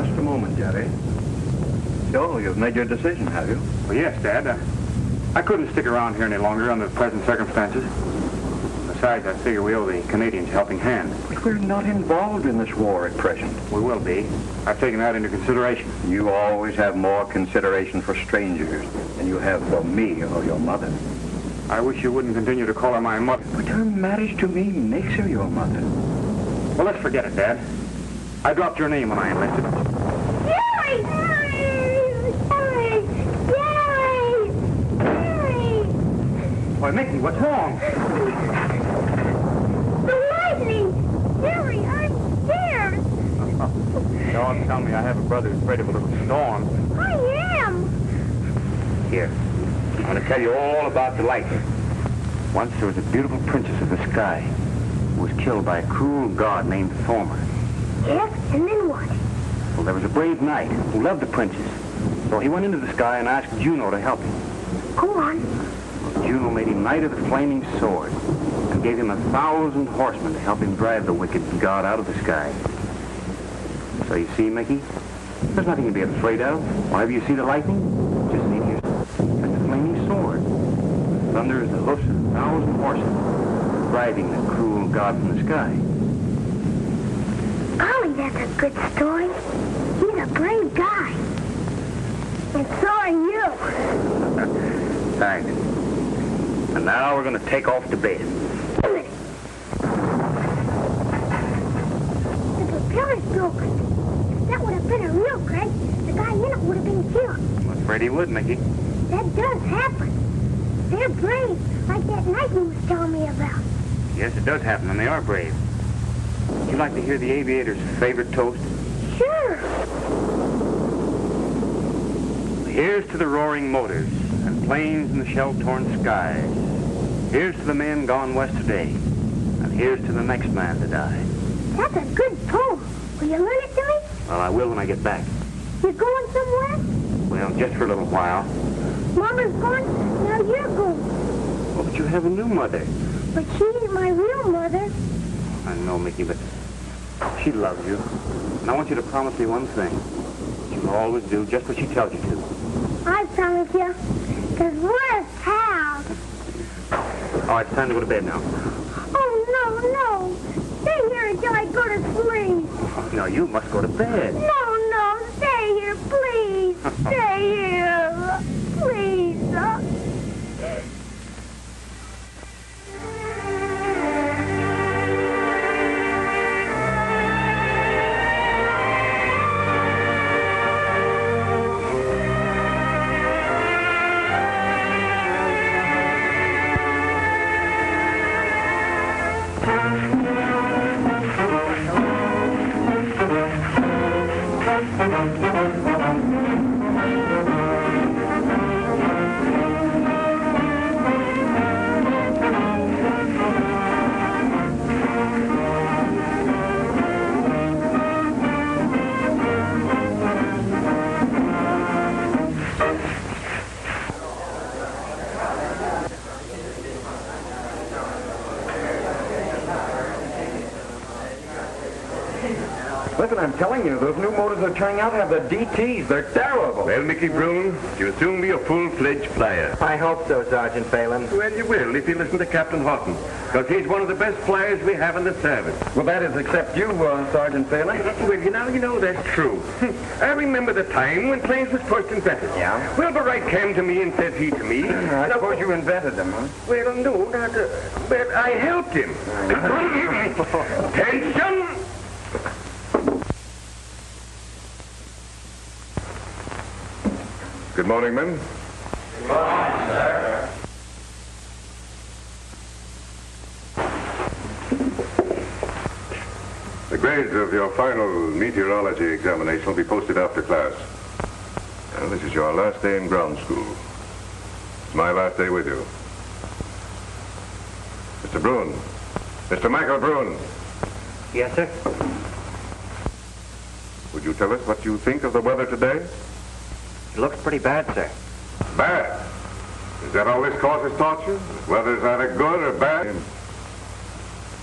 Just a moment, Jerry. So, you've made your decision, have you? Well, yes, Dad. I couldn't stick around here any longer under the present circumstances. Besides, I figure we owe the Canadians a helping hand. But we're not involved in this war at present. We will be. I've taken that into consideration. You always have more consideration for strangers than you have for me or your mother. I wish you wouldn't continue to call her my mother. But her marriage to me makes her your mother. Well, let's forget it, Dad. I dropped your name when I enlisted. Jerry! Jerry! Jerry! Jerry! Why, Mickey, what's wrong? The lightning! Jerry, I'm scared! Don't tell me I have a brother who's afraid of a little storm. I am! Here, I'm going to tell you all about the lightning. Once there was a beautiful princess of the sky who was killed by a cruel god named Thormer. Yes, and then what? Well, there was a brave knight who loved the princess. So he went into the sky and asked Juno to help him. Go on. Well, Juno made him knight of the flaming sword and gave him 1,000 horsemen to help him drive the wicked god out of the sky. So you see, Mickey, there's nothing to be afraid of. Whenever you see the lightning, just leave your and the flaming sword. Thunder is the hoofs of 1,000 horses driving the cruel god from the sky. Golly, that's a good story. He's a brave guy. And so are you. Thanks. And now we're going to take off to bed. Wait a minute. The propeller's broken. If that would have been a real crash, the guy in it would have been killed. I'm afraid he would, Mickey. That does happen. They're brave, like that knight you was telling me about. Yes, it does happen, and they are brave. Would you like to hear the aviator's favorite toast? Sure. Here's to the roaring motors and planes in the shell-torn skies. Here's to the men gone west today, and here's to the next man to die. That's a good poem. Will you learn it to me? Well, I will when I get back. You going somewhere? Well, just for a little while. Mama's gone, now you're going. Oh, but you have a new mother. But she ain't my real mother. I know, Mickey, but she loves you. And I want you to promise me one thing. You'll always do just what she tells you to. I promise you, because we're pals. Oh, it's time to go to bed now. Oh, no. Stay here until I go to sleep. Oh, no, you must go to bed. No, stay here, please. Stay here. Please. Listen, I'm telling you, those new motors they're turning out have the DTs. They're terrible. Well, Mickey Broun, you'll soon be a full-fledged flyer. I hope so, Sergeant Phelan. Well, you will if you listen to Captain Houghton, because he's one of the best flyers we have in the service. Well, that is except you, Sergeant Phelan. Well, you know that's true. I remember the time when planes was first invented. Yeah? Wilbur Wright came to me and said he to me. I suppose you invented them, huh? Well, no, not, but I helped him. Attention! Good morning, men. Good morning, sir. The grades of your final meteorology examination will be posted after class. Now, this is your last day in ground school. It's my last day with you. Mr. Broun. Mr. Michael Broun. Yes, sir? Would you tell us what you think of the weather today? It looks pretty bad, sir. Bad? Is that all this course has taught you? Whether it's either good or bad?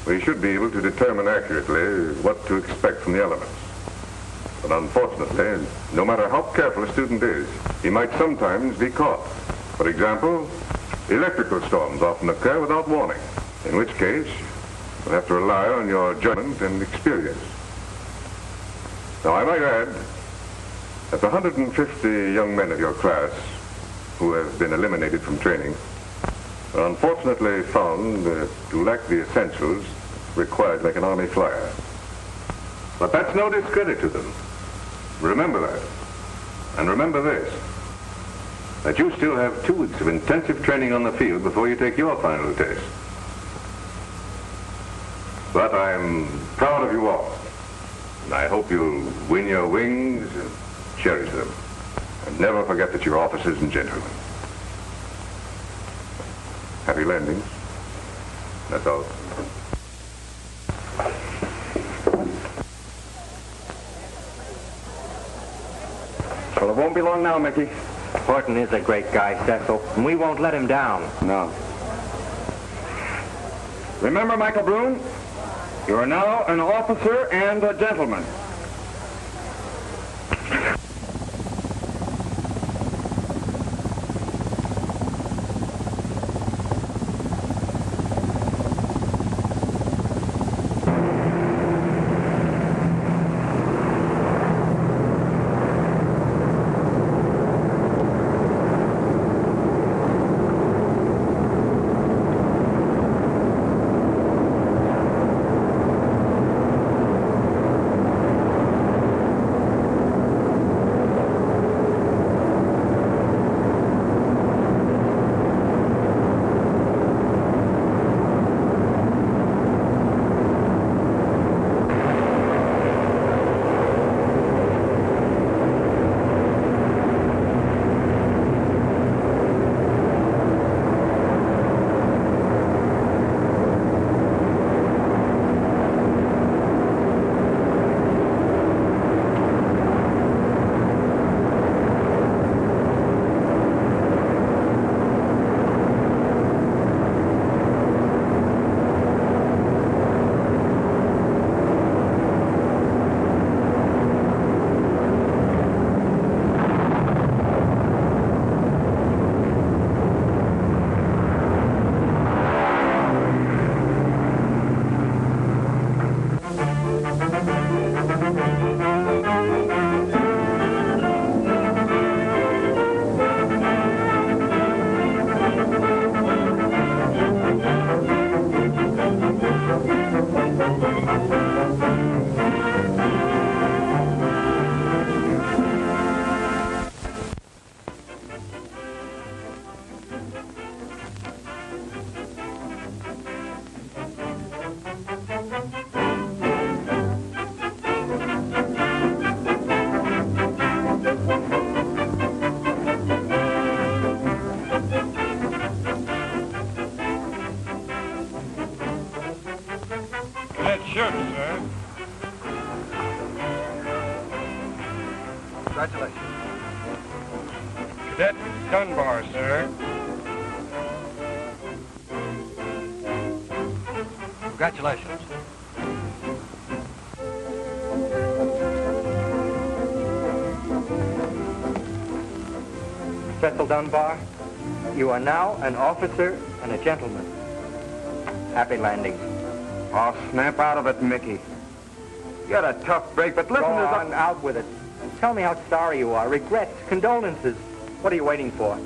We should be able to determine accurately what to expect from the elements. But unfortunately, no matter how careful a student is, he might sometimes be caught. For example, electrical storms often occur without warning, in which case you'll have to rely on your judgment and experience. Now, I might add that the 150 young men of your class who have been eliminated from training are unfortunately found to lack the essentials required like an Army flyer. But that's no discredit to them. Remember that. And remember this, that you still have 2 weeks of intensive training on the field before you take your final test. But I'm proud of you all. And I hope you'll win your wings and cherish them. And never forget that you're officers and gentlemen. Happy landings. That's all. Well, it won't be long now, Mickey. Horton is a great guy, Cecil, and we won't let him down. No. Remember, Michael Broun, you are now an officer and a gentleman. Congratulations. Cadet Dunbar, sir. Congratulations. Cecil Dunbar, you are now an officer and a gentleman. Happy landing. Oh, snap out of it, Mickey. You had a tough break, but listen Go on, out with it. Tell me how sorry you are. Regrets, condolences. What are you waiting for?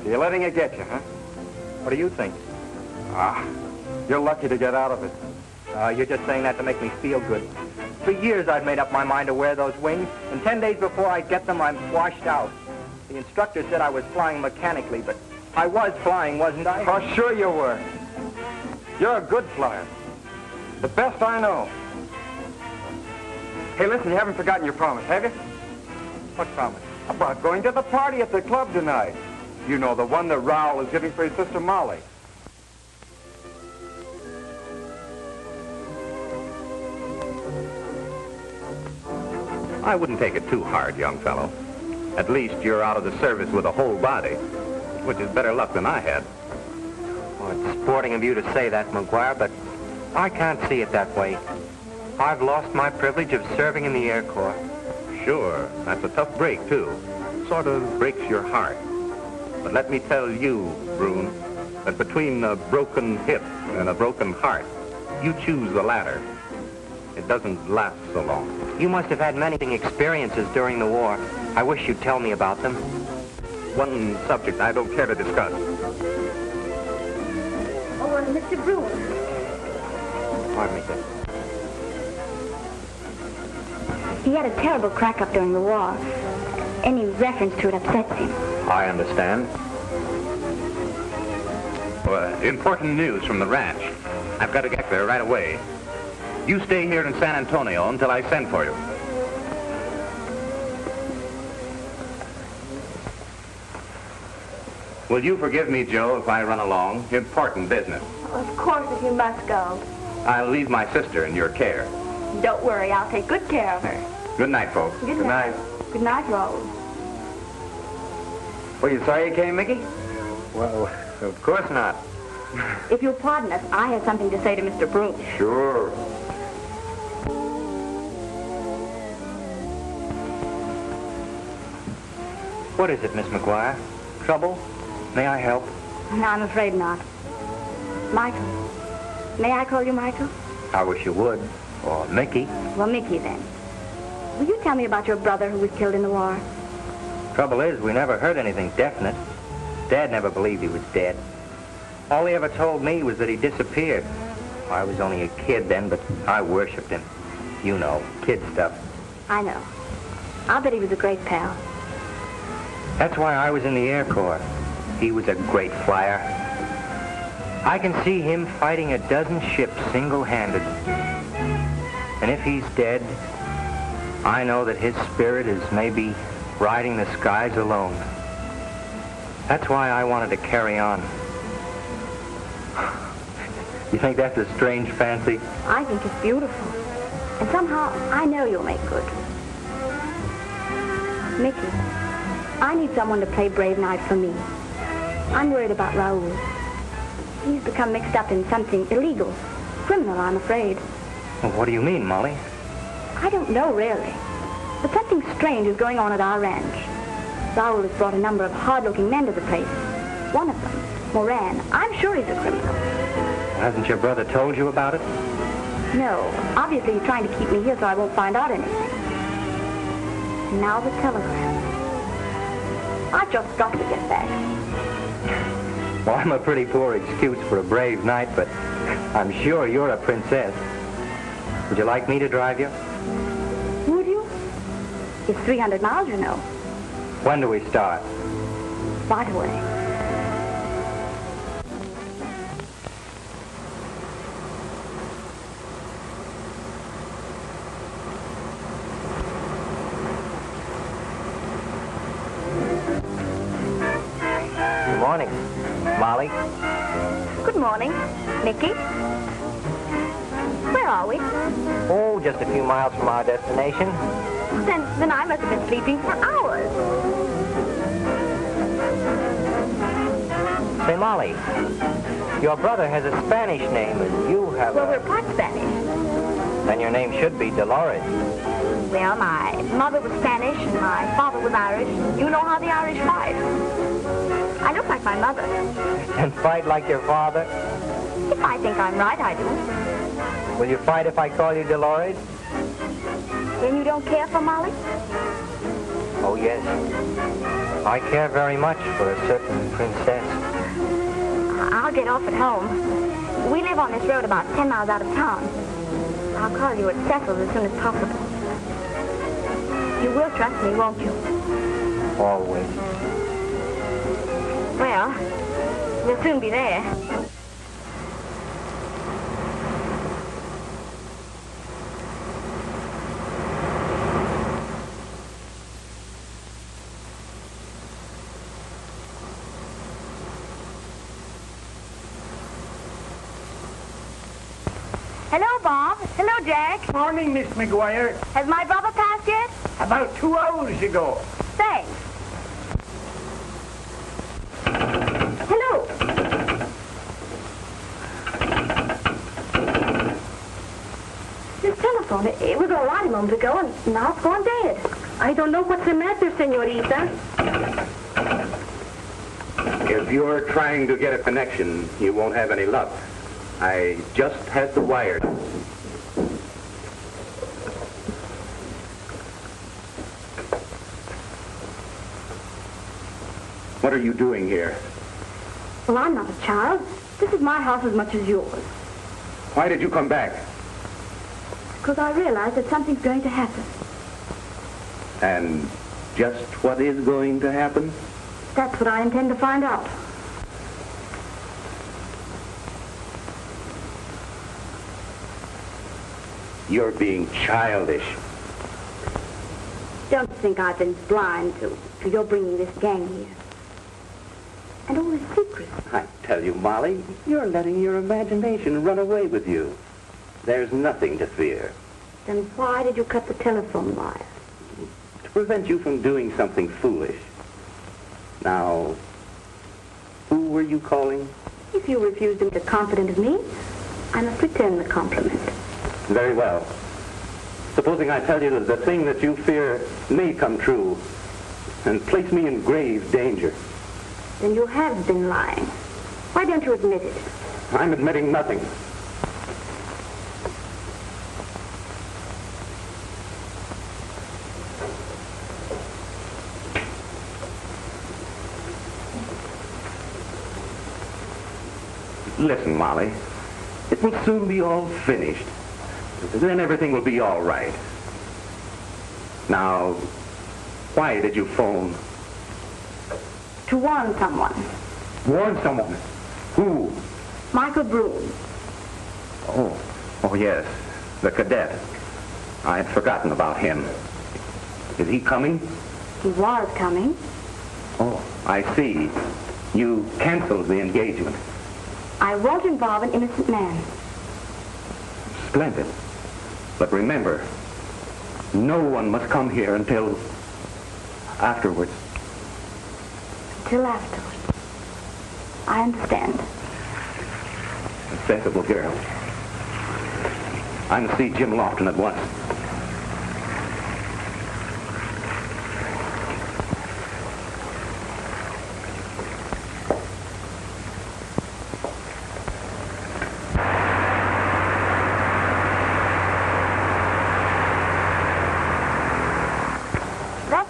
You're letting it get you, huh? What do you think? You're lucky to get out of it. You're just saying that to make me feel good. For years I've made up my mind to wear those wings, and 10 days before I get them, I'm washed out. The instructor said I was flying mechanically, but I was flying, wasn't I? Oh, sure you were. You're a good flyer. The best I know. Hey, listen, you haven't forgotten your promise, have you? What promise? About going to the party at the club tonight. You know, the one that Raoul is giving for his sister Molly. I wouldn't take it too hard, young fellow. At least you're out of the service with a whole body, which is better luck than I had. Well, it's sporting of you to say that, McGuire, but I can't see it that way. I've lost my privilege of serving in the Air Corps. Sure, that's a tough break, too. Sort of breaks your heart. But let me tell you, Broun, that between a broken hip and a broken heart, you choose the latter. It doesn't last so long. You must have had many experiences during the war. I wish you'd tell me about them. One subject I don't care to discuss. Oh, Mr. Broun. Pardon me, sir. He had a terrible crack-up during the war. Any reference to it upsets him. I understand. Well, important news from the ranch. I've got to get there right away. You stay here in San Antonio until I send for you. Will you forgive me, Joe, if I run along? Important business. Of course, if you must go. I'll leave my sister in your care. Don't worry, I'll take good care of her. Good night, folks. Good night. Good night, Raoul. Were you sorry you came, Mickey? Well, of course not. If you'll pardon us, I have something to say to Mr. Broun. Sure. What is it, Miss McGuire? Trouble? May I help? No, I'm afraid not. Michael. May I call you Michael? I wish you would. Or Mickey. Well, Mickey, then. Will you tell me about your brother who was killed in the war? Trouble is, we never heard anything definite. Dad never believed he was dead. All he ever told me was that he disappeared. I was only a kid then, but I worshipped him. You know, kid stuff. I know. I'll bet he was a great pal. That's why I was in the Air Corps. He was a great flyer. I can see him fighting a dozen ships single-handed. And if he's dead, I know that his spirit is maybe riding the skies alone. That's why I wanted to carry on. You think that's a strange fancy? I think it's beautiful. And somehow, I know you'll make good. Mickey, I need someone to play Brave Knight for me. I'm worried about Raoul. He's become mixed up in something illegal. Criminal, I'm afraid. Well, what do you mean, Molly? I don't know, really. But something strange is going on at our ranch. Raoul has brought a number of hard-looking men to the place. One of them, Moran, I'm sure he's a criminal. Hasn't your brother told you about it? No. Obviously, he's trying to keep me here so I won't find out anything. And now the telegram. I've just got to get back. Well, I'm a pretty poor excuse for a brave knight, but I'm sure you're a princess. Would you like me to drive you? Would you? It's 300 miles, you know. When do we start? Right away. Good morning, Molly. Good morning, Mickey. Where are we? Oh, just a few miles from our destination. Then I must have been sleeping for hours. Say, Molly, your brother has a Spanish name, and you have Well, we're part Spanish. Then your name should be Dolores. Well, my mother was Spanish and my father was Irish. You know how the Irish fight. I look like my mother. And fight like your father? If I think I'm right, I do. Will you fight if I call you Dolores? Then you don't care for Molly? Oh, yes. I care very much for a certain princess. I'll get off at home. We live on this road about 10 miles out of town. I'll call you at Cecil's as soon as possible. You will trust me, won't you? Always. Well, we'll soon be there. Hello, Bob. Hello, Jack. Morning, Miss McGuire. Has my brother passed yet? About 2 hours ago. Thanks. Hello. This telephone. telephone. It was all right a moment ago, and now it's gone dead. I don't know what's the matter, senorita. If you're trying to get a connection, you won't have any luck. I just had the wire. What are you doing here? Well, I'm not a child. This is my house as much as yours. Why did you come back? Because I realize that something's going to happen. And just what is going to happen? That's what I intend to find out. You're being childish. Don't think I've been blind to your bringing this gang here. And all this secret. I tell you, Molly, you're letting your imagination run away with you. There's nothing to fear. Then why did you cut the telephone wire? To prevent you from doing something foolish. Now, who were you calling? If you refuse to be confident of me, I must return the compliment. Very well. Supposing I tell you that the thing that you fear may come true and place me in grave danger. Then you have been lying. Why don't you admit it? I'm admitting nothing. Listen, Molly. It will soon be all finished. Then everything will be all right. Now, why did you phone? To warn someone. Warn someone? Who? Michael Broun. Oh, yes. The cadet. I had forgotten about him. Is he coming? He was coming. Oh, I see. You canceled the engagement. I won't involve an innocent man. Splendid. But remember, no one must come here until afterwards. Till afterwards. I understand. A sensible girl. I must see Jim Lofton at once.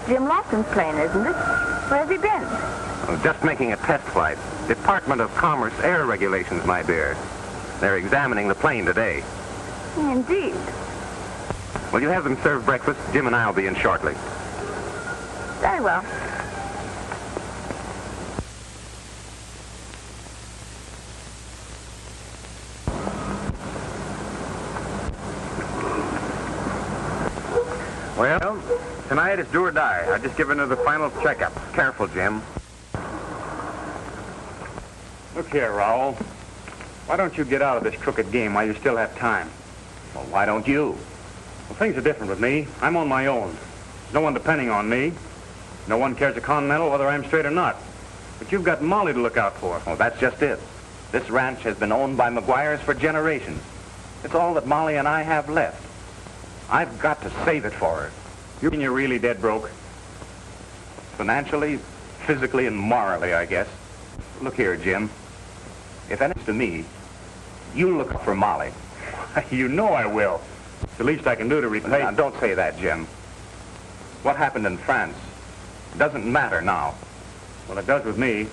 Jim Lofton's plane, isn't it? Where's he been? Just making a test flight. Department of Commerce Air Regulations, my dear. They're examining the plane today. Indeed. Will you have them serve breakfast? Jim and I'll be in shortly. Very well. Well, tonight it's do or die. I just given her the final checkup. Careful, Jim. Look here, Raoul. Why don't you get out of this crooked game while you still have time? Well, why don't you? Well, things are different with me. I'm on my own. There's no one depending on me. No one cares a continental whether I'm straight or not. But you've got Molly to look out for. Oh, that's just it. This ranch has been owned by McGuires for generations. It's all that Molly and I have left. I've got to save it for her. You mean you're really dead broke? Financially, physically, and morally, I guess. Look here, Jim. If anything's to me, you look for Molly. You know I will. It's the least I can do to repay... Now, don't say that, Jim. What happened in France doesn't matter now. Well, it does with me.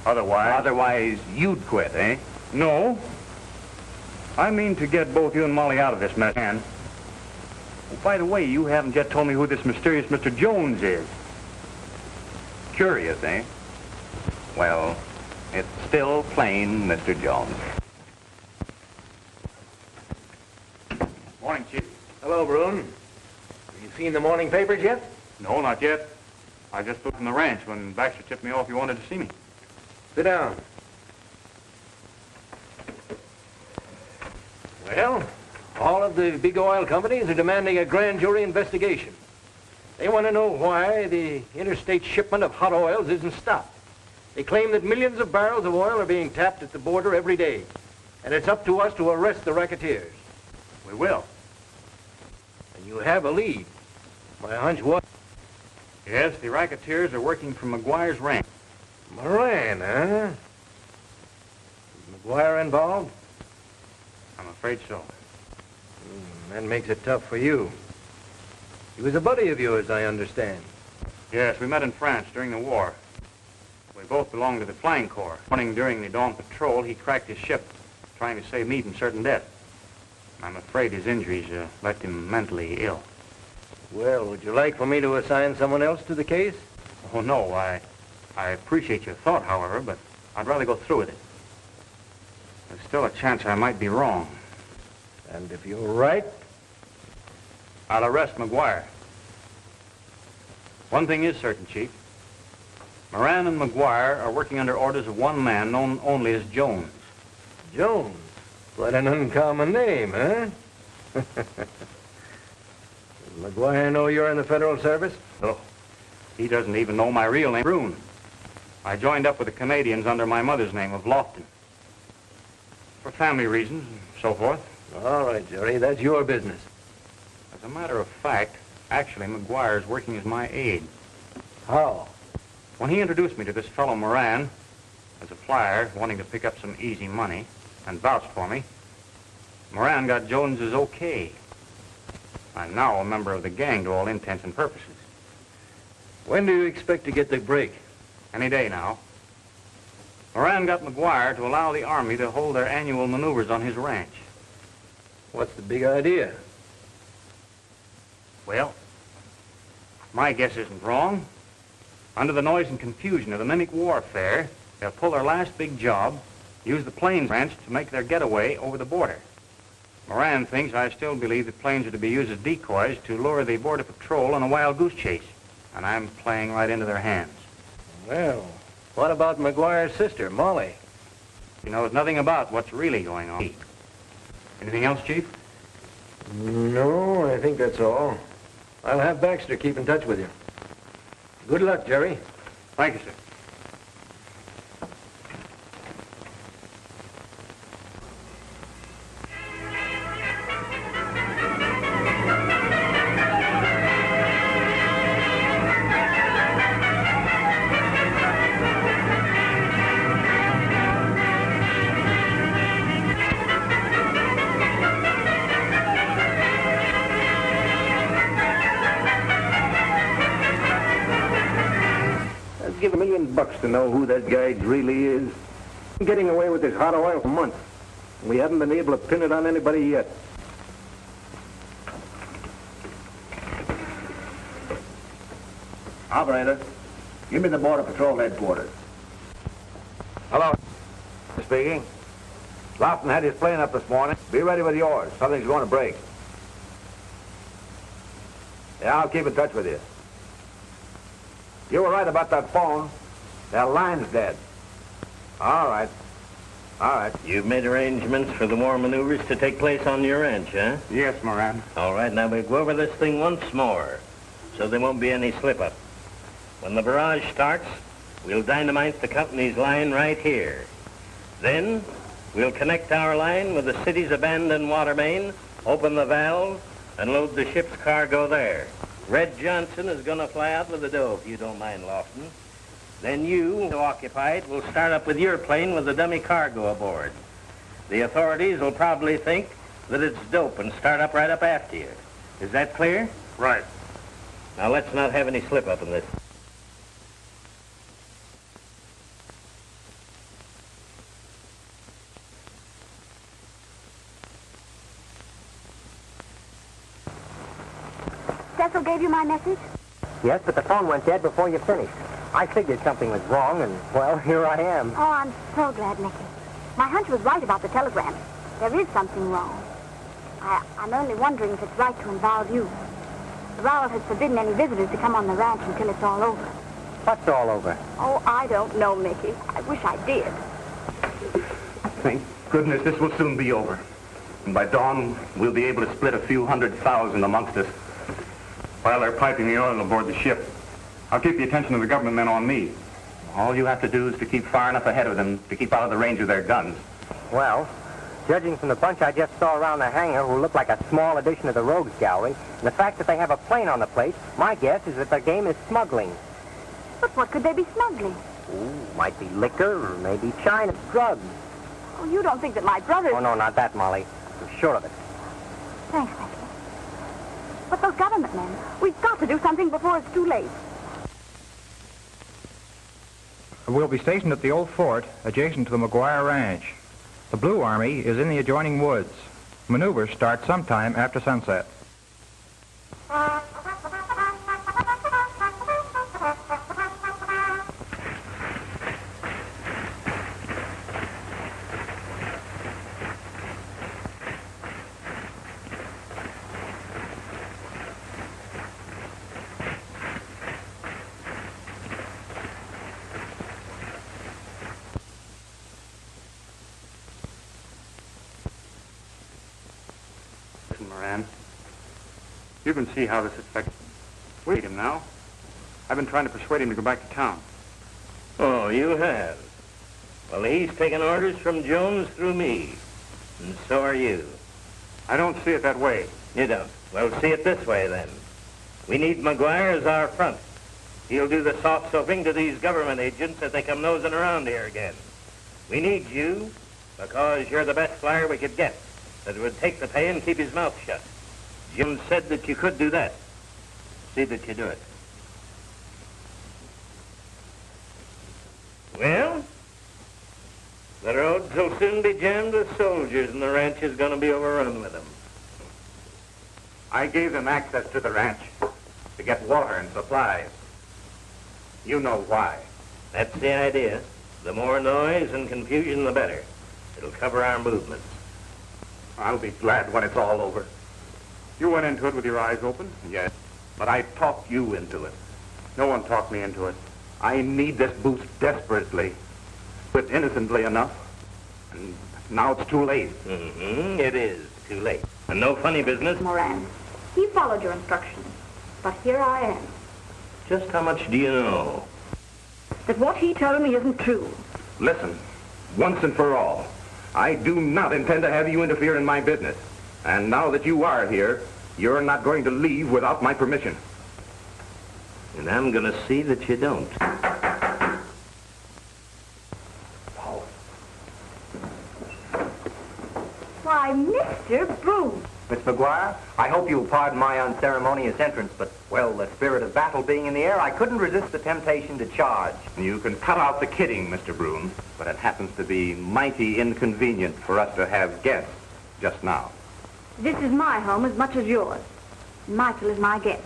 Otherwise... Otherwise, you'd quit, eh? No. I mean to get both you and Molly out of this mess. And, oh, by the way, you haven't yet told me who this mysterious Mr. Jones is. Curious, eh? Well, it's still plain Mr. Jones. Morning, Chief. Hello, Broun. Have you seen the morning papers yet? No, not yet. I just looked from the ranch when Baxter tipped me off you wanted to see me. Sit down. Well, all of the big oil companies are demanding a grand jury investigation. They want to know why the interstate shipment of hot oils isn't stopped. They claim that millions of barrels of oil are being tapped at the border every day. And it's up to us to arrest the racketeers. We will. You have a lead. My hunch was... Yes, the racketeers are working from McGuire's ranch. Moran, huh? Is McGuire involved? I'm afraid so. That makes it tough for you. He was a buddy of yours, I understand. Yes, we met in France during the war. We both belonged to the Flying Corps. Running during the dawn patrol, he cracked his ship, trying to save me from certain death. I'm afraid his injuries left him mentally ill. Well, would you like for me to assign someone else to the case? Oh, no, I appreciate your thought, however, but I'd rather go through with it. There's still a chance I might be wrong. And if you're right? I'll arrest McGuire. One thing is certain, Chief. Moran and McGuire are working under orders of one man known only as Jones. Jones? Quite an uncommon name, huh? Does McGuire know you're in the Federal Service? No. He doesn't even know my real name, Broun. I joined up with the Canadians under my mother's name of Lofton. For family reasons and so forth. All right, Jerry, that's your business. As a matter of fact, actually, McGuire's working as my aide. How? When he introduced me to this fellow Moran, as a flyer wanting to pick up some easy money, and vouched for me, Moran got Jones's okay. I'm now a member of the gang to all intents and purposes. When do you expect to get the break? Any day now. Moran got McGuire to allow the Army to hold their annual maneuvers on his ranch. What's the big idea? Well, my guess isn't wrong. Under the noise and confusion of the mimic warfare, they'll pull their last big job, use the planes ranch to make their getaway over the border. Moran thinks I still believe the planes are to be used as decoys to lure the border patrol on a wild goose chase, and I'm playing right into their hands. Well, what about McGuire's sister, Molly? She knows nothing about what's really going on. Anything else, Chief? No, I think that's all. I'll have Baxter keep in touch with you. Good luck, Jerry. Thank you, sir. Give $1 million to know who that guy really is. Been getting away with this hot oil for months. We haven't been able to pin it on anybody yet. Operator, give me the Border Patrol headquarters. Hello. Speaking. Lofton had his plane up this morning. Be ready with yours. Something's going to break. Yeah, I'll keep in touch with you. You were right about that phone. That line's dead. All right. All right. You've made arrangements for the war maneuvers to take place on your ranch, huh? Yes, Moran. All right, now we'll go over this thing once more, so there won't be any slip-up. When the barrage starts, we'll dynamite the company's line right here. Then, we'll connect our line with the city's abandoned water main, open the valve, and load the ship's cargo there. Red Johnson is going to fly out with the dough, if you don't mind, Lofton. Then you, occupied, will start up with your plane with the dummy cargo aboard. The authorities will probably think that it's dope and start up right up after you. Is that clear? Right. Now, let's not have any slip-up in this. Cecil gave you my message? Yes, but the phone went dead before you finished. I figured something was wrong, and, well, here I am. Oh, I'm so glad, Nicky. My hunch was right about the telegram. There is something wrong. I'm only wondering if it's right to involve you. Raoul has forbidden any visitors to come on the ranch until it's all over. What's all over? Oh, I don't know, Mickey. I wish I did. Thank goodness this will soon be over. And by dawn, we'll be able to split a few 100,000 amongst us while they're piping the oil aboard the ship. I'll keep the attention of the government men on me. All you have to do is to keep far enough ahead of them to keep out of the range of their guns. Well, Judging from the bunch I just saw around the hangar who look like a small addition to the rogues gallery, and the fact that they have a plane on the place, my guess is that their game is smuggling. But what could they be smuggling? Ooh, might be liquor or maybe China drugs. Oh, you don't think that my brothers... Oh, no, not that, Molly. I'm sure of it. Thanks, Becky. But those government men, we've got to do something before it's too late. We'll be stationed at the old fort adjacent to the McGuire Ranch. The Blue Army is in the adjoining woods. Maneuvers start sometime after sunset. Moran. You can see how this affects... Wait him now. I've been trying to persuade him to go back to town. Oh, you have? Well, he's taken orders from Jones through me. And so are you. I don't see it that way. You don't? Well, see it this way, then. We need McGuire as our front. He'll do the soft soaping to these government agents as they come nosing around here again. We need you because you're the best flyer we could get that would take the pay and keep his mouth shut. Jim said that you could do that. See that you do it. Well, the roads will soon be jammed with soldiers, and the ranch is going to be overrun with them. I gave them access to the ranch to get water and supplies. You know why. That's the idea. The more noise and confusion, the better. It'll cover our movements. I'll be glad when it's all over. You went into it with your eyes open? Yes. But I talked you into it. No one talked me into it. I need this boost desperately, but innocently enough. And now it's too late. Mm-hmm. It is too late. And no funny business. Moran, he followed your instructions, but here I am. Just how much do you know? That what he told me isn't true. Listen, once and for all, I do not intend to have you interfere in my business. And now that you are here, you're not going to leave without my permission. And I'm going to see that you don't. Paul. Why, Mr. Broun. Miss McGuire, I hope you'll pardon my unceremonious entrance, but, well, the spirit of battle being in the air, I couldn't resist the temptation to charge. You can cut out the kidding, Mr. Broun, but it happens to be mighty inconvenient for us to have guests just now. This is my home as much as yours. Michael is my guest.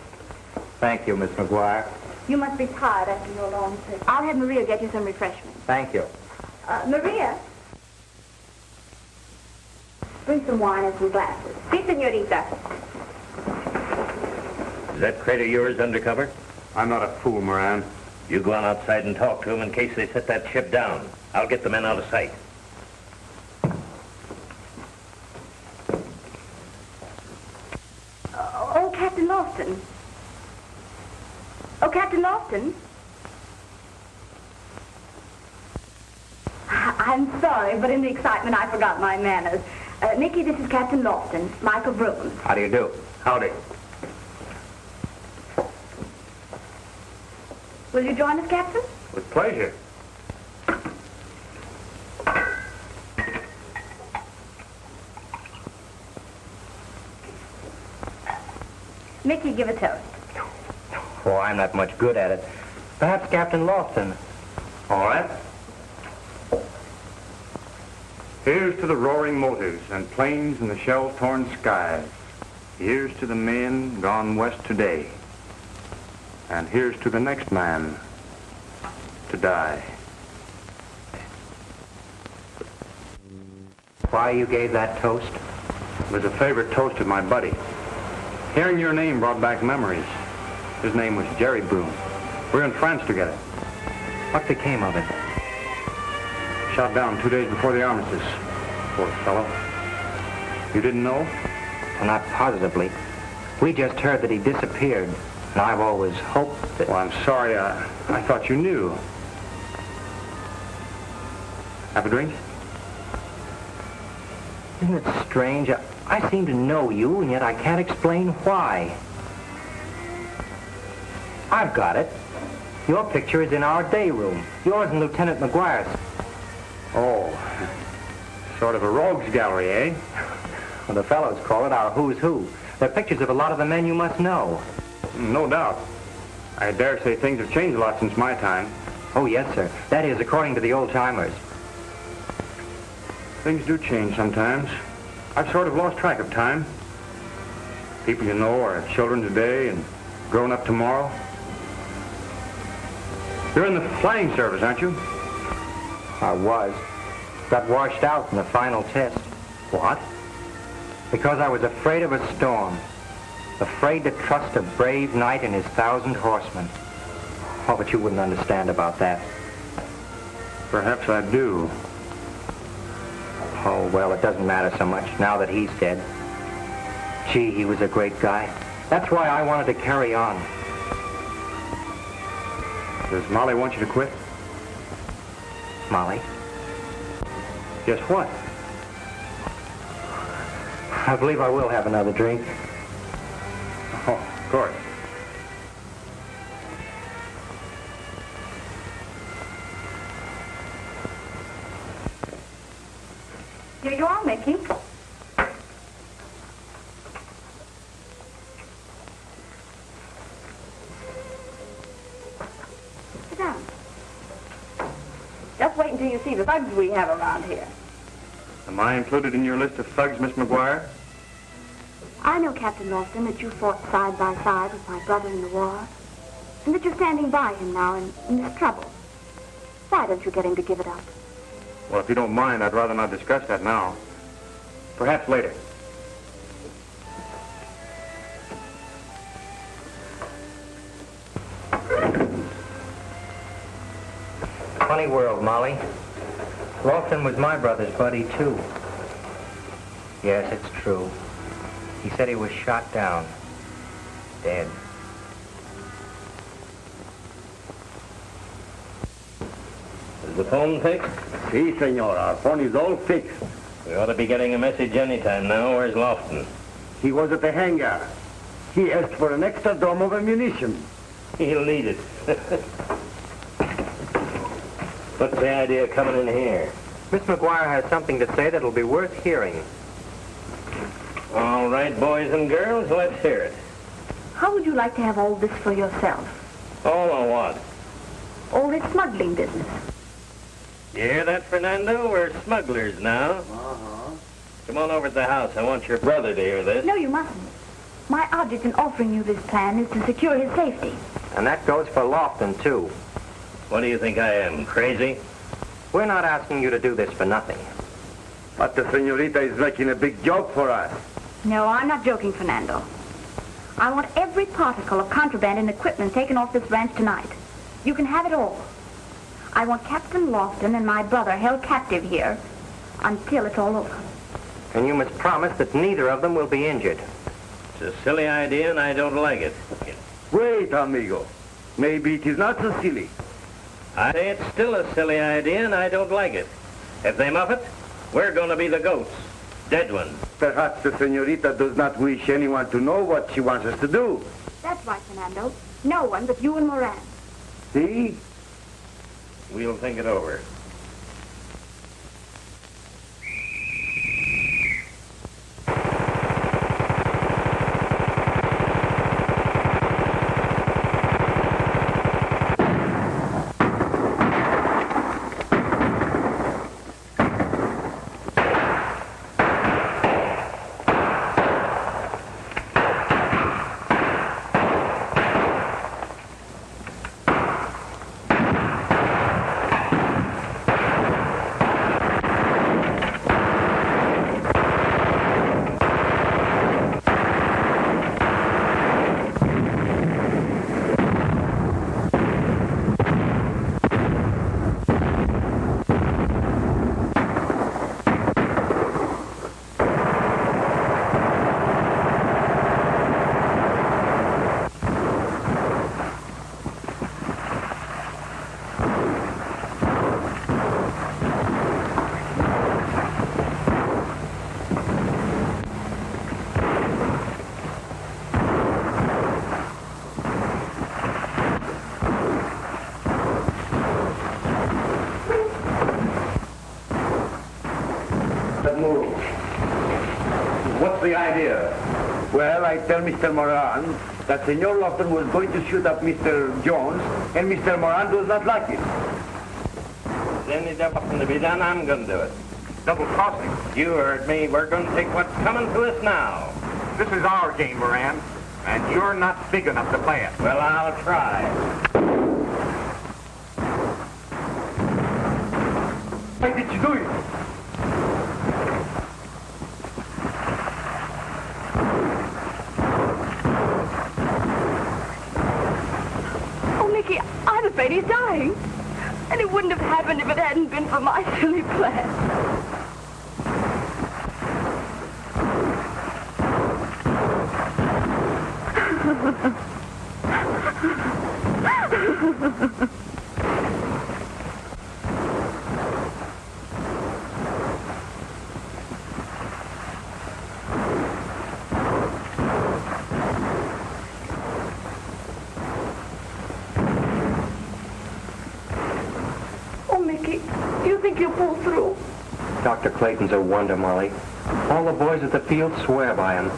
Thank you, Miss McGuire. You must be tired after your long trip. I'll have Maria get you some refreshments. Thank you. Maria? Bring some wine and some glasses. Si, senorita. Is that crate of yours undercover? I'm not a fool, Moran. You go on outside and talk to them in case they set that ship down. I'll get the men out of sight. Oh, Captain Lawson. Oh, Captain Lawson. I'm sorry, but in the excitement I forgot my manners. Nicky, this is Captain Lawson, Michael Broun. How do you do? Howdy. Will you join us, Captain? With pleasure. Mickey, give a toast. Oh, I'm not much good at it. Perhaps Captain Lawson. All right. Here's to the roaring motors and planes in the shell-torn skies. Here's to the men gone west today. And here's to the next man to die. Why you gave that toast? It was a favorite toast of my buddy. Hearing your name brought back memories. His name was Jerry Broun. We're in France together. What became of it? Shot down 2 days before the armistice. Poor fellow. You didn't know? Well, not positively. We just heard that he disappeared. And I've always hoped that... Well, I'm sorry. I thought you knew. Have a drink? Isn't it strange? I seem to know you, and yet I can't explain why. I've got it. Your picture is in our day room. Yours and Lieutenant McGuire's. Oh, sort of a rogues gallery, eh? Well, the fellows call it our who's who. They're pictures of a lot of the men you must know. No doubt. I dare say things have changed a lot since my time. Oh, yes, sir. That is, according to the old-timers. Things do change sometimes. I've sort of lost track of time. People you know are children today and grown up tomorrow. You're in the flying service, aren't you? I was. Got washed out in the final test. What? Because I was afraid of a storm. Afraid to trust a brave knight and his 1,000 horsemen. Oh, but you wouldn't understand about that. Perhaps I do. Oh, well, it doesn't matter so much now that he's dead. Gee, he was a great guy. That's why I wanted to carry on. Does Molly want you to quit? Molly? Guess what? I believe I will have another drink. Oh, of course. Here you are, Mickey. Sit down. Just wait until you see the thugs we have around here. Am I included in your list of thugs, Miss McGuire? I know, Captain Lawson, that you fought side by side with my brother in the war, and that you're standing by him now in this trouble. Why don't you get him to give it up? Well, if you don't mind, I'd rather not discuss that now. Perhaps later. Funny world, Molly. Lawson was my brother's buddy, too. Yes, it's true. He said he was shot down. Dead. Is the phone fixed? Si, senor. Our phone is all fixed. We ought to be getting a message any time now. Where's Lofton? He was at the hangar. He asked for an extra drum of ammunition. He'll need it. What's the idea of coming in here? Miss McGuire has something to say that'll be worth hearing. All right, boys and girls, let's hear it. How would you like to have all this for yourself? All on what? All this smuggling business. You hear that, Fernando? We're smugglers now. Uh-huh. Come on over to the house. I want your brother to hear this. No, you mustn't. My object in offering you this plan is to secure his safety. And that goes for Lofton, too. What do you think I am, crazy? We're not asking you to do this for nothing. But the senorita is making a big joke for us. No, I'm not joking, Fernando. I want every particle of contraband and equipment taken off this ranch tonight. You can have it all. I want Captain Lofton and my brother held captive here until it's all over. And you must promise that neither of them will be injured. It's a silly idea, and I don't like it. Wait, amigo. Maybe it is not so silly. I say it's still a silly idea, and I don't like it. If they muff it, we're going to be the goats. Dead ones. Perhaps the senorita does not wish anyone to know what she wants us to do. That's right, Fernando. No one but you and Moran. See? We'll think it over. the idea? Well, I tell Mr. Moran that Senor Lofton was going to shoot up Mr. Jones, and Mr. Moran does not like it. If any something to be done, I'm going to do it. Double crossing. You heard me. We're going to take what's coming to us now. This is our game, Moran, and you're not big enough to play it. Well, I'll try. Why did you do it? Oh, Mickey, I'm afraid he's dying. And it wouldn't have happened if it hadn't been for my silly plan. Oh, Mickey, do you think you'll pull through? Dr. Clayton's a wonder, Molly. All the boys at the field swear by him.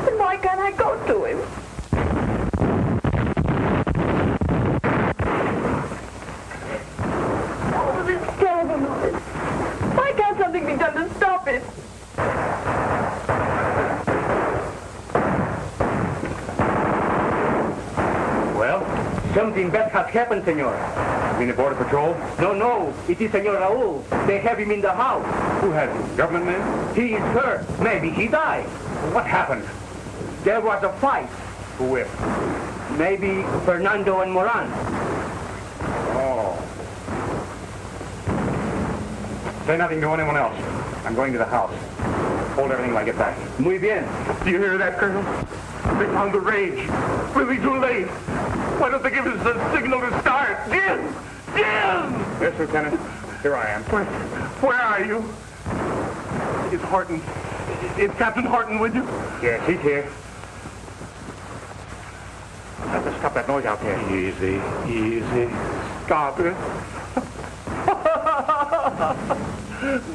Then why can't I go to him? Oh, this terrible noise. Why can't something be done to stop it? Well, something bad has happened, Senor. You mean the Border Patrol? No, it is Senor Raoul. They have him in the house. Who has him? Government men? He is hurt. Maybe he died. What happened? There was a fight. Who with? Maybe Fernando and Moran. Oh. Say nothing to anyone else. I'm going to the house. Hold everything till I get back. Muy bien. Do you hear that, Colonel? They found the rage. Really too late. Why don't they give us a signal to start? Jim! Yes, Lieutenant. Here I am. Where are you? It's Horton. It's Captain Horton with you? Yes, he's here. Have to stop that noise out there. Easy. Stop it.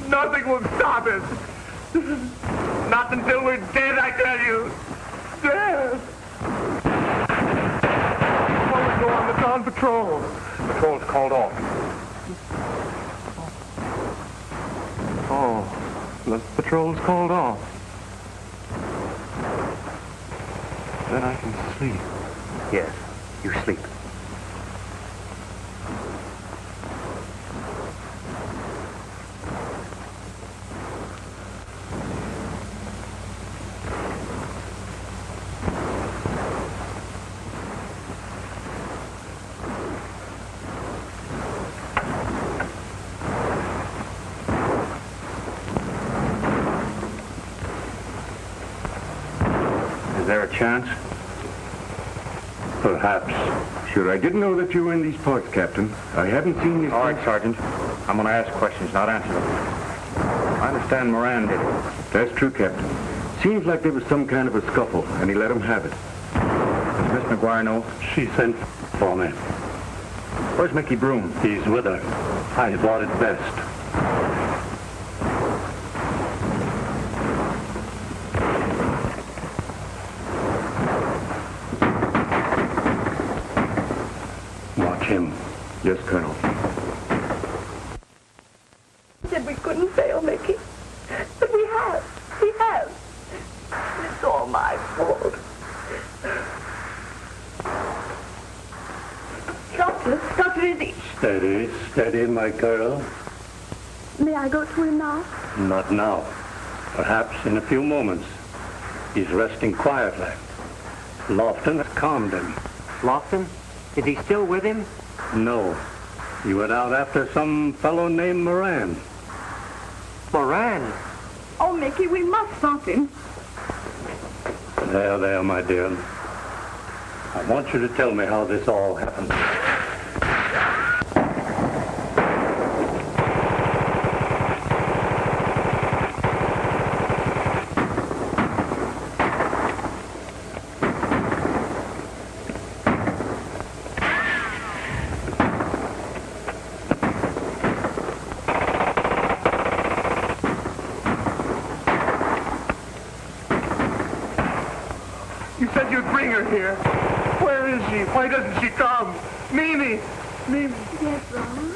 Nothing will stop it. Not until we're dead, I tell you. Dead. While we go on the dawn patrol. Patrol's called off. Oh, the patrol's called off. Then I can sleep. Yes, you sleep. Is there a chance? Perhaps. Sure, I didn't know that you were in these parts, Captain. I haven't seen you. All right, Sergeant. I'm going to ask questions, not answer them. I understand Moran did it. That's true, Captain. Seems like there was some kind of a scuffle, and he let him have it. Does Miss McGuire know? She sent for me. Where's Mickey Broom? He's with her. I thought it best. Watch him. Yes, Colonel. Said we couldn't fail, Mickey. But we have. We have. It's all my fault. Doctor, is he? Steady, my girl. May I go to him now? Not now. Perhaps in a few moments. He's resting quietly. Lofton has calmed him. Lofton? Is he still with him? No. He went out after some fellow named Moran. Moran? Oh, Mickey, we must stop him. There, my dear. I want you to tell me how this all happened. here? Where is she? Why doesn't she come? Mimi! Mimi! Yes, Raoul?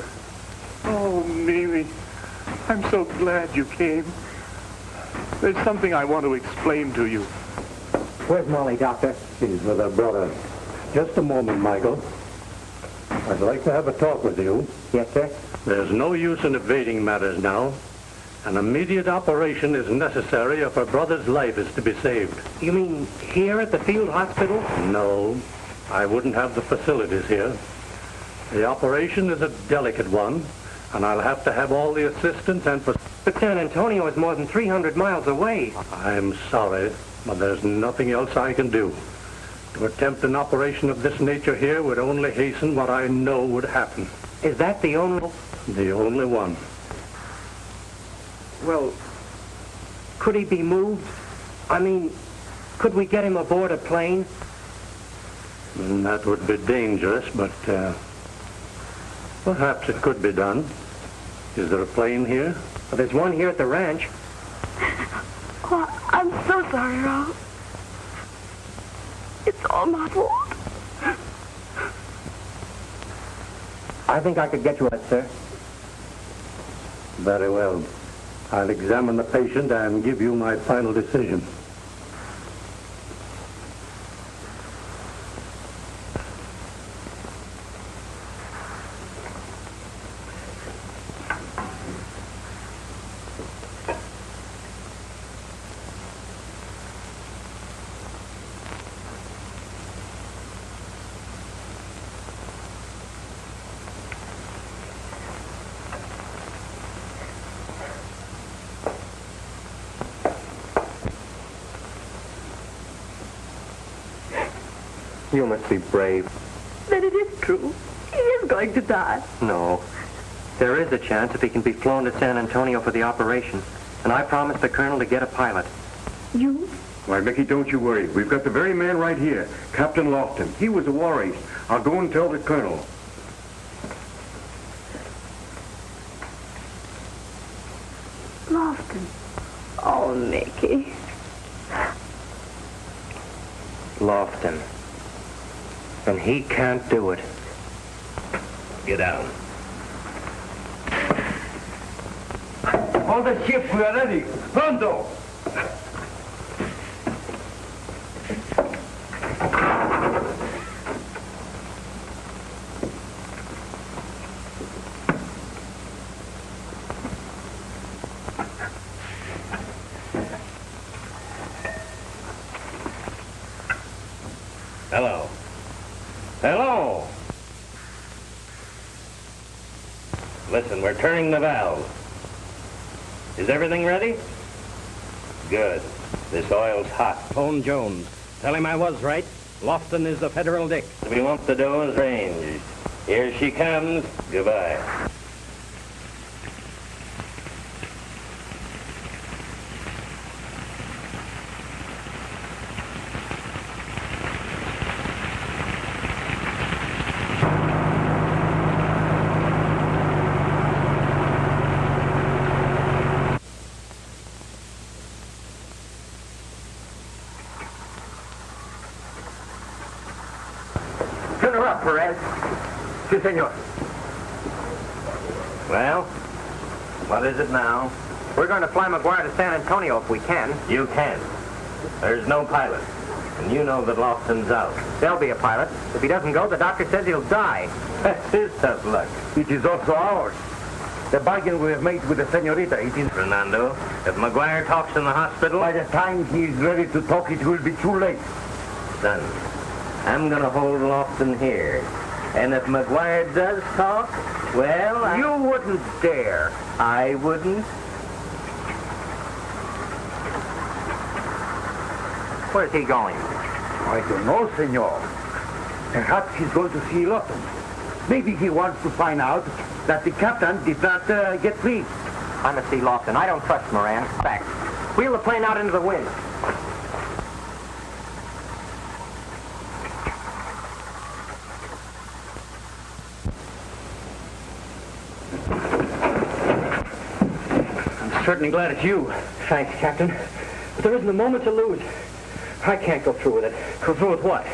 Oh, Mimi. I'm so glad you came. There's something I want to explain to you. Where's Molly, Doctor? She's with her brother. Just a moment, Michael. I'd like to have a talk with you. Yes, sir? There's no use in evading matters now. An immediate operation is necessary if her brother's life is to be saved. You mean here at the field hospital? No, I wouldn't have the facilities here. The operation is a delicate one, and I'll have to have all the assistance and... But San Antonio is more than 300 miles away. I'm sorry, but there's nothing else I can do. To attempt an operation of this nature here would only hasten what I know would happen. Is that the only... The only one. Well, could he be moved? I mean, could we get him aboard a plane? That would be dangerous, but perhaps it could be done. Is there a plane here? Well, there's one here at the ranch. Oh, I'm so sorry, Raoul. It's all my fault. I think I could get you that, sir. Very well. I'll examine the patient and give you my final decision. You must be brave. Then it is true. He is going to die. No. There is a chance if he can be flown to San Antonio for the operation. And I promised the colonel to get a pilot. You? Why, Mickey, don't you worry. We've got the very man right here, Captain Lofton. He was a war ace. I'll go and tell the colonel. Lofton. Oh, Mickey. Lofton. And he can't do it. Get down. All the ships, we are ready. Pronto! Hello. Hello! Listen, we're turning the valve. Is everything ready? Good. This oil's hot. Phone Jones. Tell him I was right. Lofton is the federal dick. We want the doors ranged. Here she comes. Goodbye. Turn her up, Perez. Si, senor. Well, what is it now? We're going to fly McGuire to San Antonio if we can. You can't. There's no pilot. And you know that Lofton's out. There'll be a pilot. If he doesn't go, the doctor says he'll die. That's his tough luck. It is also ours. The bargain we have made with the senorita, it is... Fernando, if McGuire talks in the hospital... By the time he is ready to talk, it will be too late. Son, I'm going to hold Lofton here. And if McGuire does talk, well, You wouldn't dare. I wouldn't. Where's he going? I don't know, senor. Perhaps he's going to see Lofton. Maybe he wants to find out that the captain did not get free. I must see Lofton. I don't trust Moran. Back. Wheel the plane out into the wind. I'm certainly glad it's you. Thanks, Captain. But there isn't a moment to lose. I can't go through with it. Go through with what?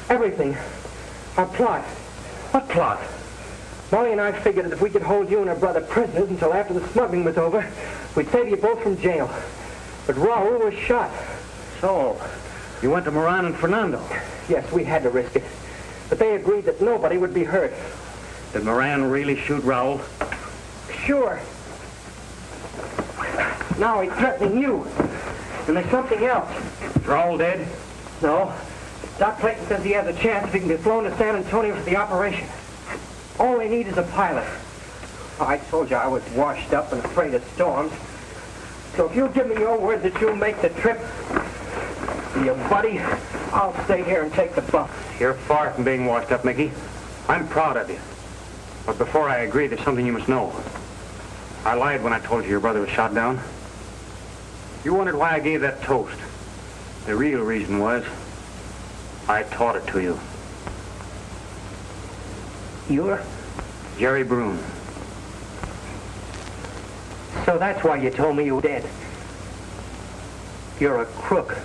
Everything. Our plot. What plot? Molly and I figured that if we could hold you and her brother prisoners until after the smuggling was over, we'd save you both from jail. But Raoul was shot. So, you went to Moran and Fernando? Yes, we had to risk it. But they agreed that nobody would be hurt. Did Moran really shoot Raoul? Sure. Now he's threatening you. And there's something else. Is Raoul dead? No. Doc Clayton says he has a chance if he can get flown to San Antonio for the operation. All they need is a pilot. I told you I was washed up and afraid of storms. So if you'll give me your word that you'll make the trip, you buddy, I'll stay here and take the bump. You're far from being washed up, Mickey. I'm proud of you. But before I agree, there's something you must know. I lied when I told you your brother was shot down. You wondered why I gave that toast. The real reason was I taught it to you. You're? Jerry Broun. So that's why you told me you were dead. You're a crook.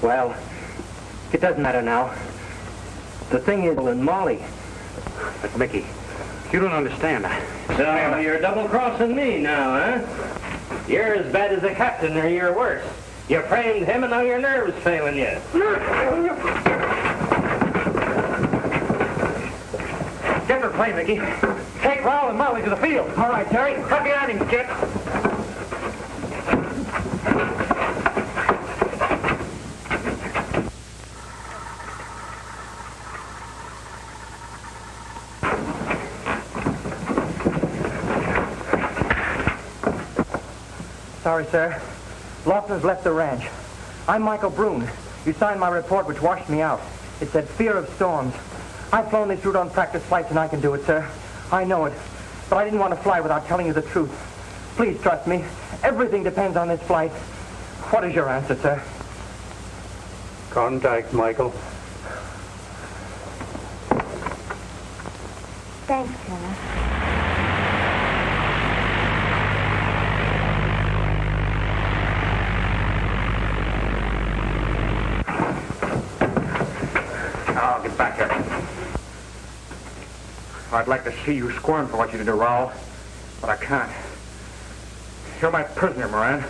Well, it doesn't matter now. The thing is, and Molly. But Mickey, you don't understand. So you're double-crossing me now, huh? You're as bad as the captain, or you're worse. You framed him, and now your nerves failing you. Get the plane, Mickey. Take Raoul and Molly to the field. All right, Terry. Cut behind him, Kit. Sorry, sir. Lofton's left the ranch. I'm Michael Broun. You signed my report, which washed me out. It said fear of storms. I've flown this route on practice flights, and I can do it, sir. I know it. But I didn't want to fly without telling you the truth. Please trust me. Everything depends on this flight. What is your answer, sir? Contact, Michael. Thanks, Colonel. I'll get back here. I'd like to see you squirm for what you did to Raoul, but I can't. You're my prisoner, Moran.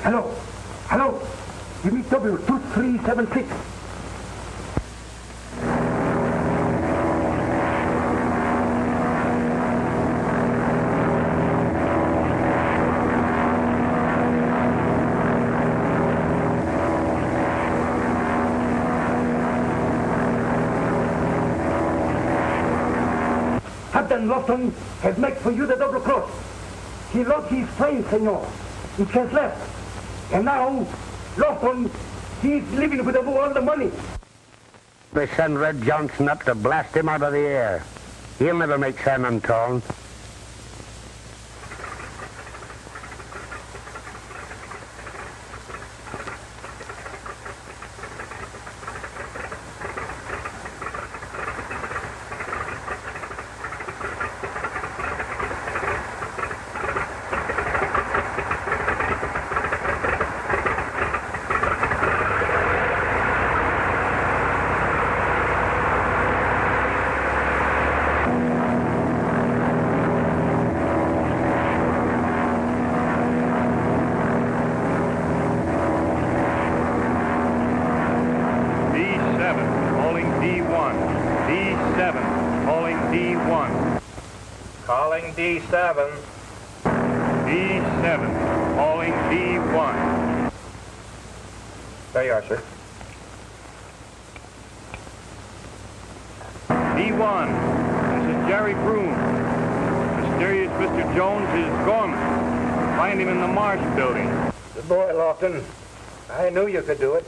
Hello. Hello. Give me W2376. Captain Lofton has made for you the double cross. He lost his plane, senor. He has left. And now, Lofton, he's living with all the money. They send Red Johnson up to blast him out of the air. He'll never make San Antone. Calling D7. D7, calling D1. There you are, sir. D1, this is Jerry Broun. Mysterious Mr. Jones is gone. Find him in the Marsh building. Good boy, Lofton. I knew you could do it.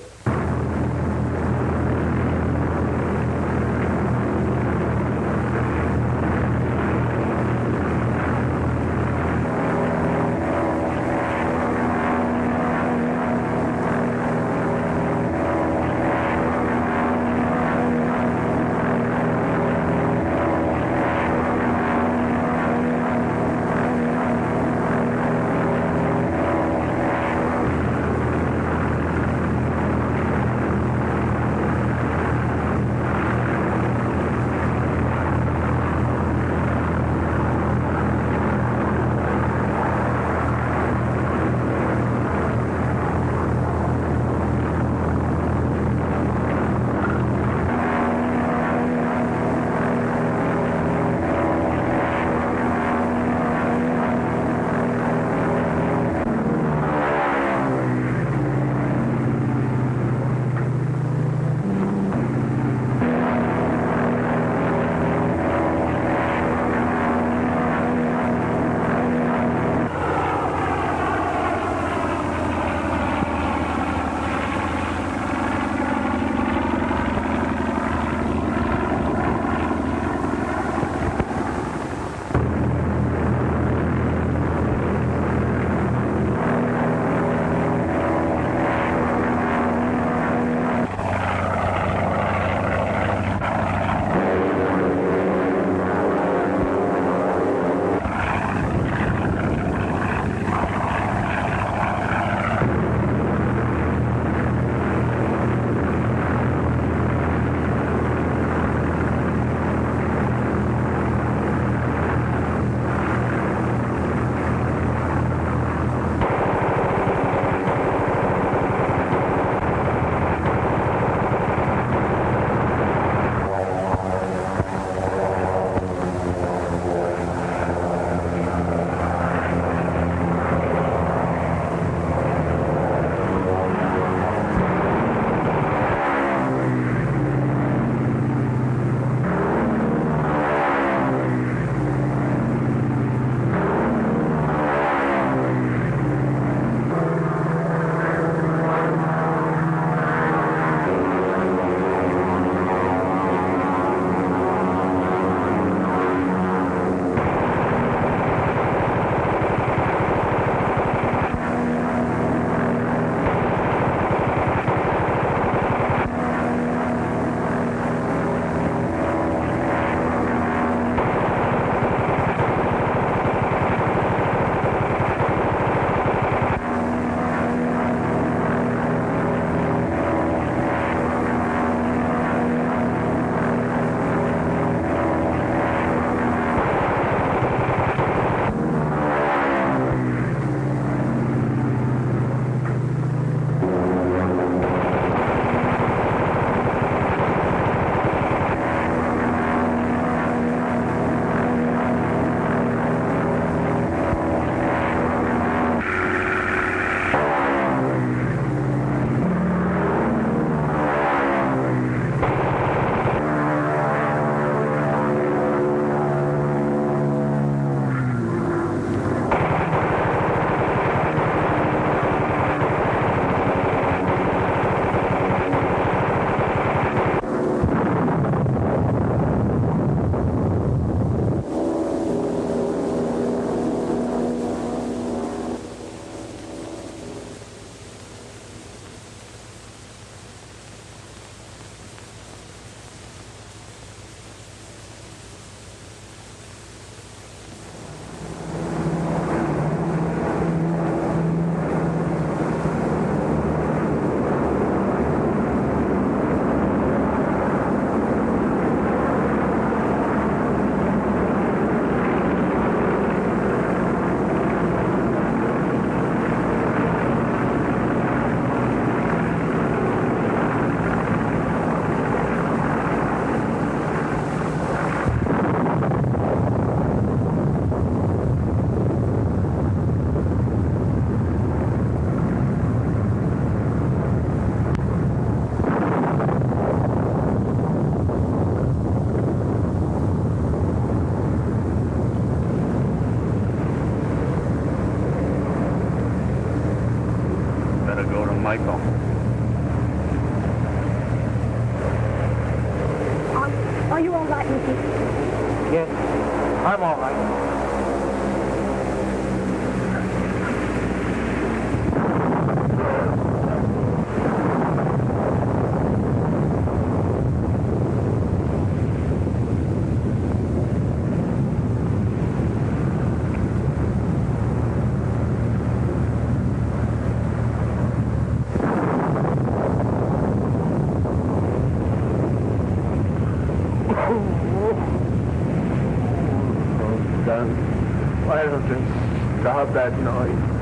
Stop that noise.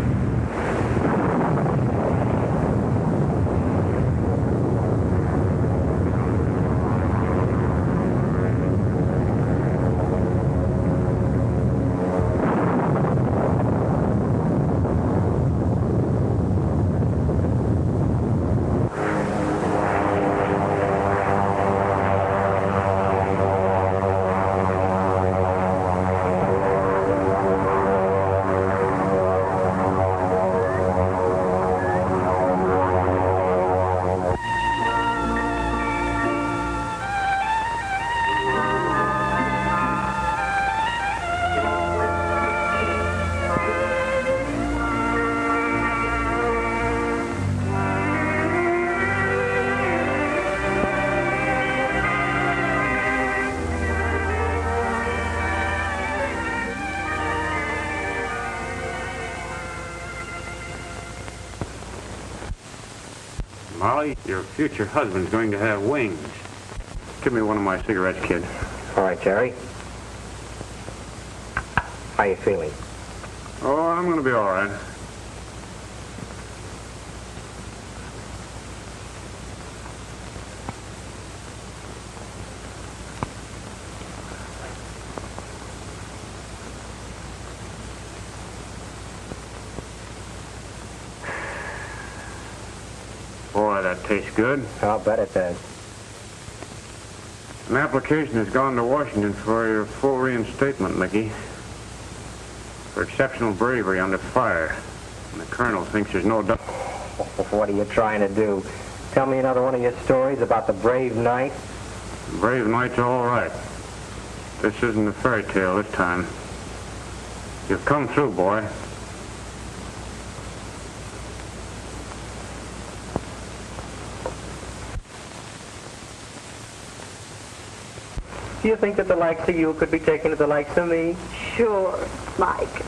Molly, your future husband's going to have wings. Give me one of my cigarettes, kid. All right, Jerry. How you feeling? Oh, I'm going to be all right. Boy, that tastes good. I'll bet it does. An application has gone to Washington for your full reinstatement, Mickey. For exceptional bravery under fire. And the colonel thinks there's no doubt. What are you trying to do? Tell me another one of your stories about the brave knight? Brave knight's all right. This isn't a fairy tale this time. You've come through, boy. Do you think that the likes of you could be taken to the likes of me? Sure, Mike.